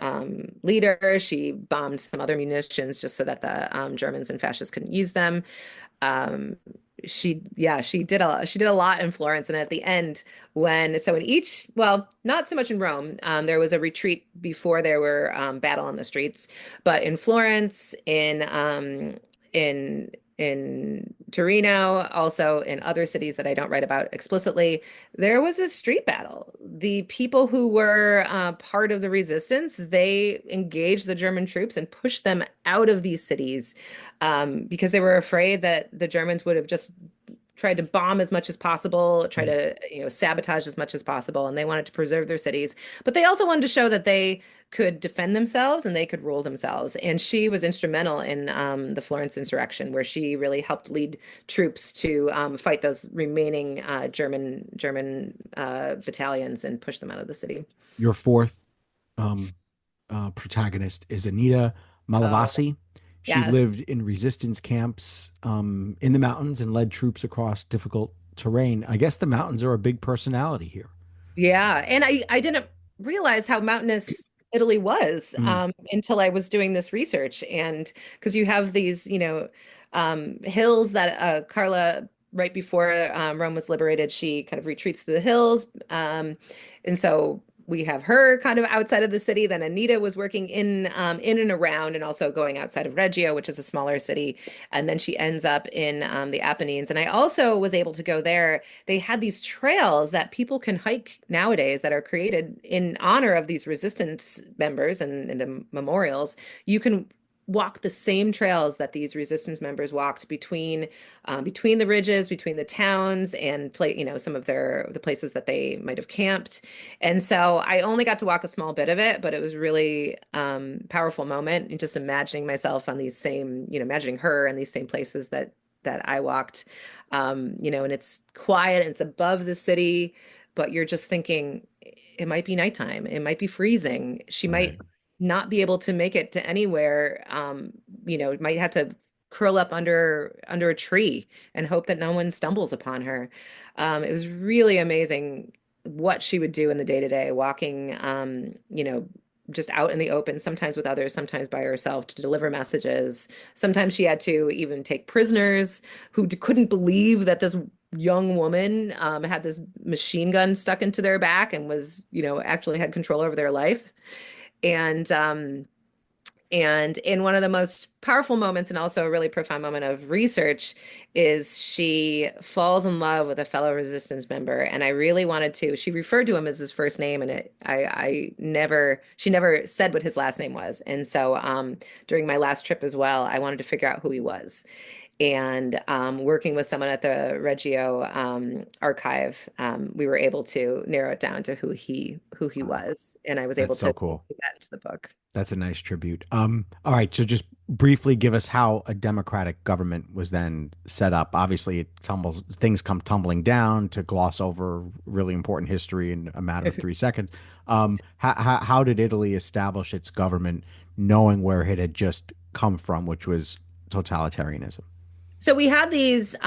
leader. She bombed some other munitions just so that the Germans and fascists couldn't use them. Um, she did a lot in Florence, and at the end, in each, well, not so much in Rome, there was a retreat before there were battle on the streets, but in Florence, in Torino, also in other cities that I don't write about explicitly, there was a street battle. The people who were part of the resistance, they engaged the German troops and pushed them out of these cities because they were afraid that the Germans would have just tried to bomb as much as possible, try to, sabotage as much as possible, and they wanted to preserve their cities. But they also wanted to show that they could defend themselves and they could rule themselves. And she was instrumental in the Florence insurrection, where she really helped lead troops to fight those remaining German battalions and push them out of the city. Your fourth um, protagonist is Anita Oh, Malavasi. She yes. lived in resistance camps in the mountains and led troops across difficult terrain. I guess the mountains are a big personality here. Yeah, and I didn't realize how mountainous Italy was Mm. until I was doing this research. And because you have these, hills that Carla, right before Rome was liberated, she kind of retreats to the hills. And so we have her kind of outside of the city. Then Anita was working in and around, and also going outside of Reggio, which is a smaller city. And then she ends up in the Apennines. And I also was able to go there. They had these trails that people can hike nowadays that are created in honor of these resistance members and the memorials. You can walk the same trails that these resistance members walked between the ridges, between the towns, and play, some of the places that they might have camped. And so I only got to walk a small bit of it, but it was really powerful moment. And just imagining myself on these same, imagining her in these same places that I walked. And it's quiet and it's above the city, but you're just thinking it might be nighttime, it might be freezing. She Right. might not be able to make it to anywhere. Might have to curl up under a tree and hope that no one stumbles upon her. It was really amazing what she would do in the day to day, walking, just out in the open, sometimes with others, sometimes by herself to deliver messages. Sometimes she had to even take prisoners who couldn't believe that this young woman had this machine gun stuck into their back and was, actually had control over their life. And in one of the most powerful moments and also a really profound moment of research is she falls in love with a fellow resistance member. And I really wanted to, she referred to him as his first name, and she never said what his last name was. And so during my last trip as well, I wanted to figure out who he was. And working with someone at the Reggio archive, we were able to narrow it down to who he Wow. was, and I was able That's to so put cool. that into the book. That's a nice tribute. All right. So just briefly give us how a democratic government was then set up. Obviously, things come tumbling down to gloss over really important history in a matter of 3 seconds. How did Italy establish its government knowing where it had just come from, which was totalitarianism? So we had the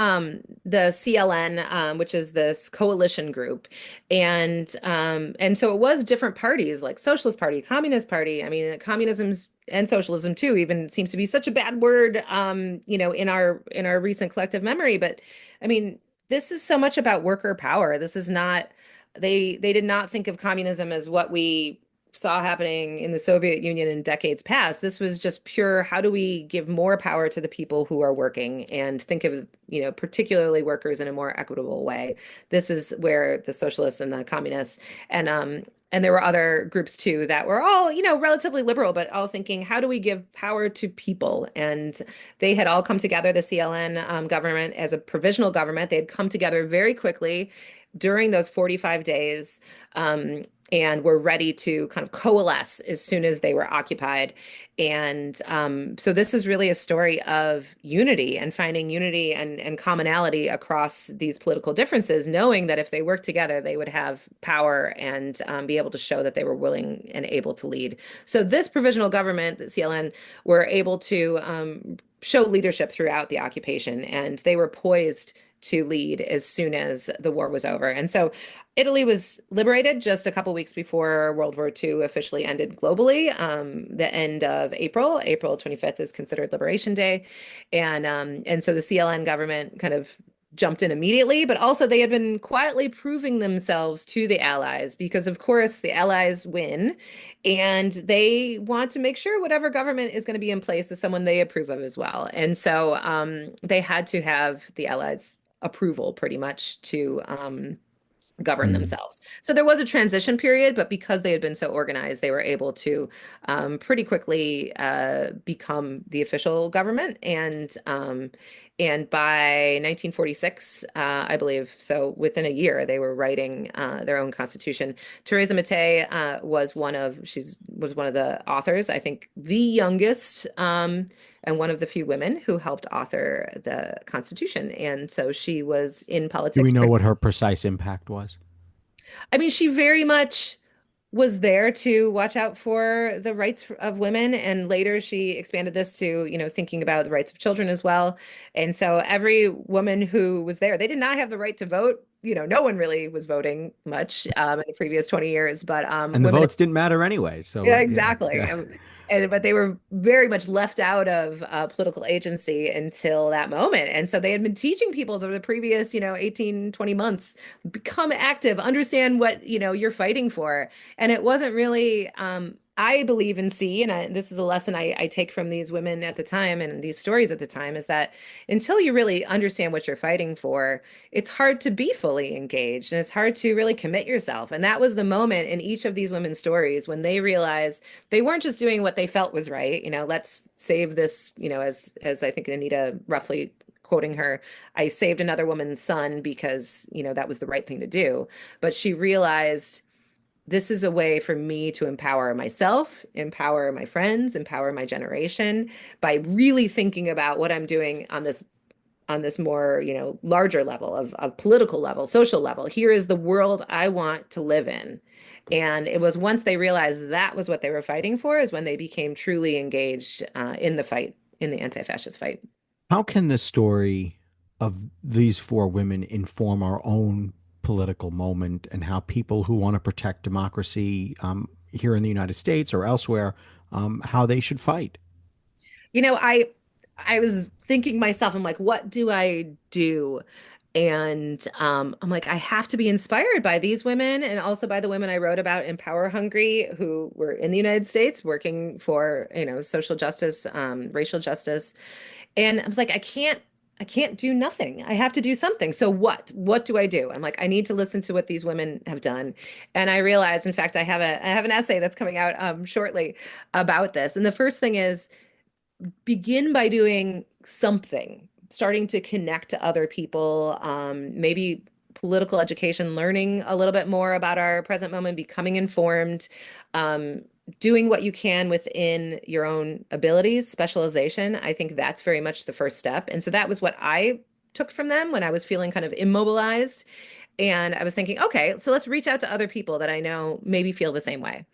CLN, which is this coalition group, and so it was different parties like Socialist Party, Communist Party. I mean, communism and socialism too even seems to be such a bad word, in our recent collective memory. But I mean, this is so much about worker power. This is not. They did not think of communism as what we saw happening in the Soviet Union in decades past. This was just pure, how do we give more power to the people who are working and think of, particularly workers in a more equitable way. This is where the socialists and the communists and there were other groups too that were all, relatively liberal, but all thinking, how do we give power to people? And they had all come together, the CLN government, as a provisional government. They had come together very quickly during those 45 days. And were ready to kind of coalesce as soon as they were occupied. And so this is really a story of unity and finding unity and commonality across these political differences, knowing that if they worked together, they would have power and be able to show that they were willing and able to lead. So this provisional government, the CLN, were able to show leadership throughout the occupation, and they were poised to lead as soon as the war was over. And so Italy was liberated just a couple weeks before World War II officially ended globally. The end of April, April 25th is considered Liberation Day. And so the CLN government kind of jumped in immediately, but also they had been quietly proving themselves to the Allies because, of course, the Allies win and they want to make sure whatever government is going to be in place is someone they approve of as well. And so they had to have the Allies' approval pretty much to govern Mm. themselves. So there was a transition period, but because they had been so organized, they were able to pretty quickly become the official government. And by 1946, I believe, so within a year, they were writing their own constitution. Teresa Mattei was one of the authors, I think the youngest. And one of the few women who helped author the Constitution. And so she was in Do we politics know pretty. what her precise impact was? I mean, she very much was there to watch out for the rights of women. And later she expanded this to, thinking about the rights of children as well. And so every woman who was there, they did not have the right to vote. No one really was voting much in the previous 20 years, but And the women. votes didn't matter anyway. So Yeah, yeah, exactly. yeah. But they were very much left out of political agency until that moment. And so they had been teaching people over the previous, 18, 20 months, become active, understand what, you're fighting for. And it wasn't really, I believe and see, and this is a lesson I take from these women at the time and these stories at the time, is that until you really understand what you're fighting for, it's hard to be fully engaged and it's hard to really commit yourself. And that was the moment in each of these women's stories when they realized they weren't just doing what they felt was right. Let's save this, as I think Anita roughly quoting her, I saved another woman's son because, that was the right thing to do. But she realized this is a way for me to empower myself, empower my friends, empower my generation by really thinking about what I'm doing on this more, larger level of political level, social level. Here is the world I want to live in. And it was once they realized that was what they were fighting for, is when they became truly engaged in the fight, in the anti-fascist fight. How can the story of these four women inform our own political moment and how people who want to protect democracy here in the United States or elsewhere, how they should fight? I was thinking myself, I'm like, what do I do? And I'm like, I have to be inspired by these women and also by the women I wrote about in Power Hungry, who were in the United States working for, social justice, racial justice. And I was like, I can't do nothing. I have to do something. So what? What do I do? I'm like, I need to listen to what these women have done. And I realized, in fact, I have an essay that's coming out shortly about this. And the first thing is begin by doing something, starting to connect to other people, maybe political education, learning a little bit more about our present moment, becoming informed, um, doing what you can within your own abilities, specialization. I think that's very much the first step. And so that was what I took from them when I was feeling kind of immobilized. And I was thinking, okay, so let's reach out to other people that I know maybe feel the same way.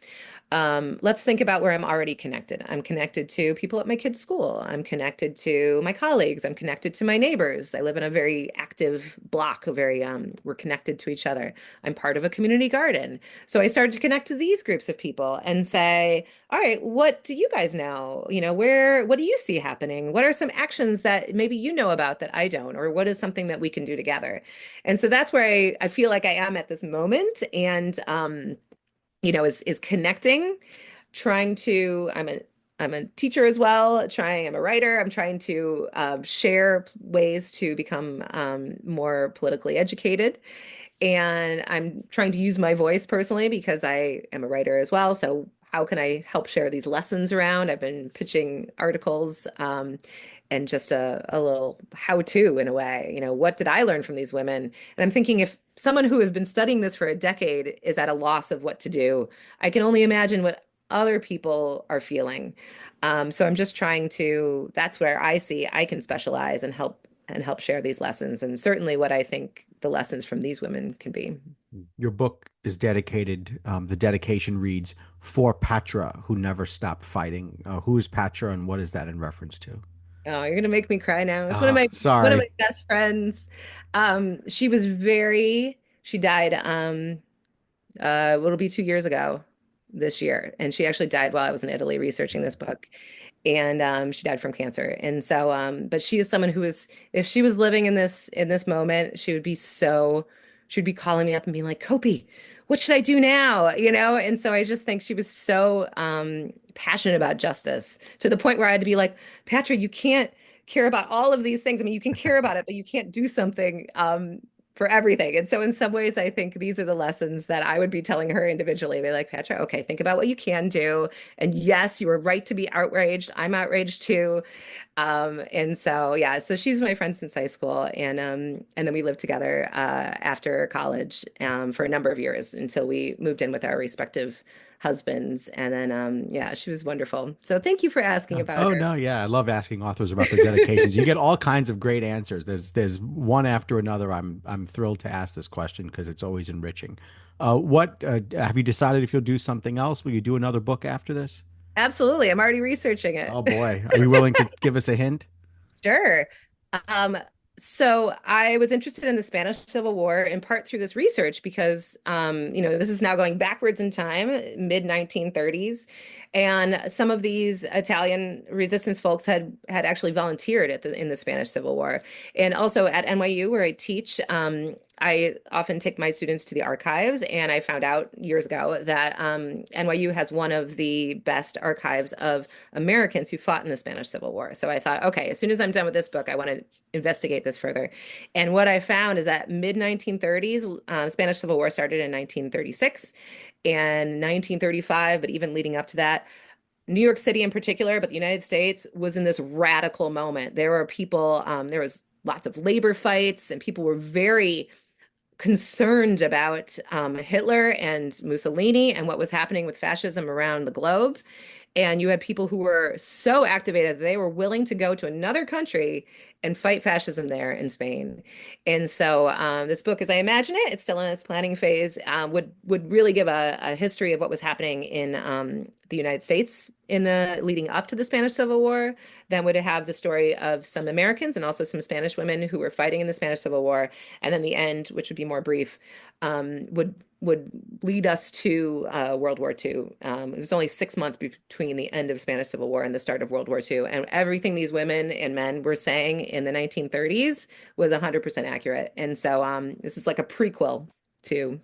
Let's think about where I'm already connected. I'm connected to people at my kids' school. I'm connected to my colleagues. I'm connected to my neighbors. I live in a very active block, we're connected to each other. I'm part of a community garden. So I started to connect to these groups of people and say, all right, what do you guys know? What do you see happening? What are some actions that maybe you know about that I don't? Or what is something that we can do together? And so that's where I feel like I am at this moment. And is connecting, trying to, I'm a teacher as well, I'm a writer. I'm trying to share ways to become more politically educated. And I'm trying to use my voice personally because I am a writer as well. So how can I help share these lessons around? I've been pitching articles and just a little how-to in a way. What did I learn from these women? And I'm thinking if someone who has been studying this for a decade is at a loss of what to do, I can only imagine what other people are feeling. So I'm just trying to, that's where I see I can specialize and help share these lessons, and certainly what I think the lessons from these women can be. Your book is dedicated, the dedication reads, For Patra Who Never Stopped Fighting. Who is Patra and what is that in reference to? Oh, you're gonna make me cry now. It's one of Oh, my sorry. best friends. She was very, she died, it'll be 2 years ago this year. And she actually died while I was in Italy researching this book. And she died from cancer. And so, but she is someone who is, if she was living in this moment, she'd be calling me up and being like, Kopi, what should I do now? You know? And so I just think she was so passionate about justice to the point where I had to be like, Patrick, you can't care about all of these things. I mean, you can care about it, but you can't do something for everything. And so in some ways, I think these are the lessons that I would be telling her individually. Be like, Petra, okay, think about what you can do. And yes, you were right to be outraged. I'm outraged too. And so yeah, so she's my friend since high school. And then we lived together after college for a number of years until we moved in with our respective husbands. And then yeah, she was wonderful. So thank you for asking Oh, about oh, her. no, yeah, I love asking authors about their dedications. You get all kinds of great answers. There's one after another. I'm thrilled to ask this question because it's always enriching. What have you decided if you'll do something else? Will you do another book after this? Absolutely. I'm already researching it. Oh boy, are you willing to give us a hint? Sure. Um, so I was interested in the Spanish Civil War in part through this research because, this is now going backwards in time, mid 1930s, and some of these Italian resistance folks had actually volunteered in the Spanish Civil War, and also at NYU where I teach. I often take my students to the archives, and I found out years ago that NYU has one of the best archives of Americans who fought in the Spanish Civil War. So I thought, okay, as soon as I'm done with this book, I want to investigate this further. And what I found is that mid 1930s, Spanish Civil War started in 1936 and 1935, but even leading up to that, New York City in particular, but the United States was in this radical moment. There were people, there was lots of labor fights, and people were very concerned about Hitler and Mussolini and what was happening with fascism around the globe. And you had people who were so activated that they were willing to go to another country and fight fascism there in Spain. And so this book, as I imagine it, it's still in its planning phase, would really give a history of what was happening in the United States in the leading up to the Spanish Civil War. Then would have the story of some Americans and also some Spanish women who were fighting in the Spanish Civil War. And then the end, which would be more brief, would lead us to World War II. It was only 6 months between the end of Spanish Civil War and the start of World War II, and everything these women and men were saying in the 1930s was 100% accurate. And so this is like a prequel to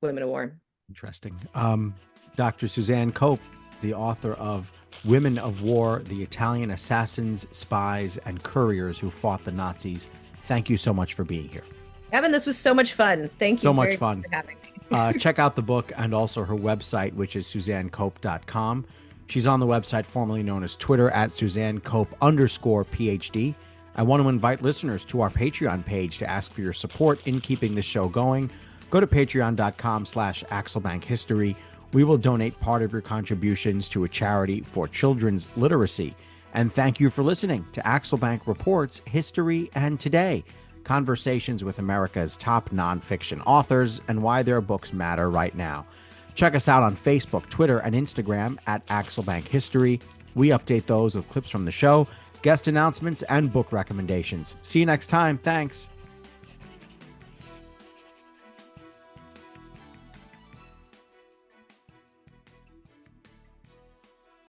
Women of War. Interesting. Dr. Suzanne Cope, the author of Women of War, the Italian Assassins, Spies, and Couriers Who Fought the Nazis. Thank you so much for being here. Evan, this was so much fun. Thank you so much fun for having me. Check out the book and also her website, which is SuzanneCope.com. She's on the website formerly known as Twitter at SuzanneCope_PhD. I want to invite listeners to our Patreon page to ask for your support in keeping this show going. Go to patreon.com/AxelBankHistory. We will donate part of your contributions to a charity for children's literacy. And thank you for listening to Axelbank Reports History and Today. Conversations with America's top nonfiction authors and why their books matter right now. Check us out on Facebook, Twitter, and Instagram at Axelbank History. We update those with clips from the show, guest announcements, and book recommendations. See you next time. Thanks.